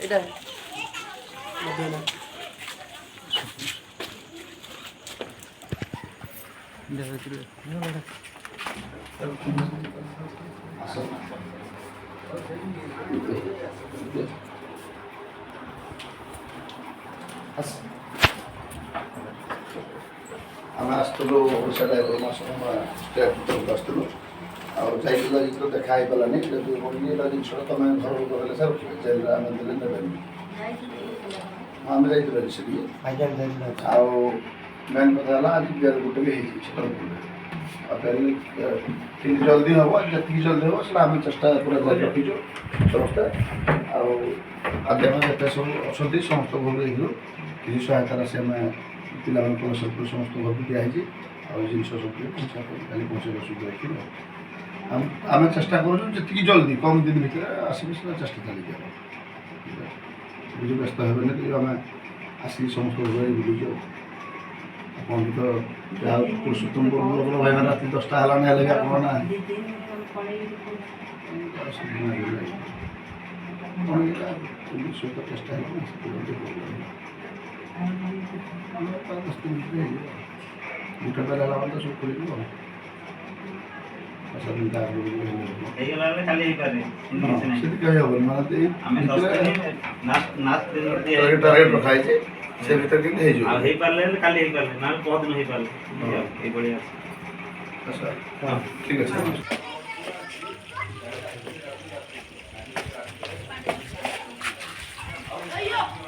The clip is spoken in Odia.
এটা মধ্যে না ଆମେ ଆସିଥିଲୁ ଓଡ଼ିଶା ଡ୍ରାଇଭର ମାସ ଷ୍ଟେଟ୍ ତରଫରୁ ଆସିଥିଲୁ ଆଉ ଯାଇଥିଲୁ ଆଜି ତ ଦେଖା ହେଇପାରିଲାନି ଯଦି ଏଇଟା ଜିନିଷଟା ତୁମେ ଘରକୁ କହିଲେ ସାର୍ ରଖିବେ ଜେଲ୍ରେ ଆମେ ଦେଲେ ନେବେନି ଆମେ ଯାଇଥିଲୁ ଆଜି ସେଠିକି ଆଉ ମେନ୍ କଥା ହେଲା ଆଜି ଜେଲ୍ ଗୋଟେ ବି ହେଇଯାଇଛି ଆଉ ଟିକେ ଜଲ୍ଦି ହେବ ଯେତିକି ଜଲ୍ଦି ହେବ ସେଟା ଆମେ ଚେଷ୍ଟା ପୁରା ଜାରି ରଖିଛୁ ସମସ୍ତେ ଆଉ ଆଧ୍ୟାତ୍ମିକ ଯେତେ ସବୁ ଅଛନ୍ତି ସମସ୍ତଙ୍କ ଘରକୁ ଯାଇଥିଲୁ କିଛି ସହାୟତା ରାଶି ଆମେ ପିଲାମାନଙ୍କ ସବୁ ସମସ୍ତ ଘରକୁ ଦିଆହେଇଛି ଆଉ ଜିନିଷ ସବୁ କାଲି ପହଞ୍ଚାଇବା ସୁବିଧା ହେଇଥିବ ଆମେ ଚେଷ୍ଟା କରୁଛୁ ଯେତିକି ଜଲ୍ଦି କମ୍ ଦିନ ଭିତରେ ଆସିକି ସେଟା ଚେଷ୍ଟା ଚାଲିଛି କିଛି ବ୍ୟସ୍ତ ହେବେନି କି ଆମେ ଆସିକି ସମସ୍ତ ଘରେ ବୁଲୁଛୁ ଆପଣ ବି ତ ଯାହା ପୁରୁଷୋତ୍ତମ ଭାଇମାନେ ରାତି 10ଟା ହେଲାଣି ହେଲେ ବି ଆପଣ ନାହାନ୍ତି ସହିତ ଚେଷ୍ଟା ହେଇକି ଗୋଟେ ବେলা ହେଲା ମାନେ ତ ସବୁ ଖୋଲିଯିବ ସେଠି କହି ହେବନି ମାନେ ଟାର୍ଗେଟ୍ ରଖା ହେଇଛି ସେ ଭିତରେ କିନ୍ତୁ ହେଇଯିବ କାଲି ହେଇପାରିଲେ ନା ପହରଦିନ ହେଇପାରିଲେ ଏଇଭଳିଆ ଠିକ୍ ଅଛି।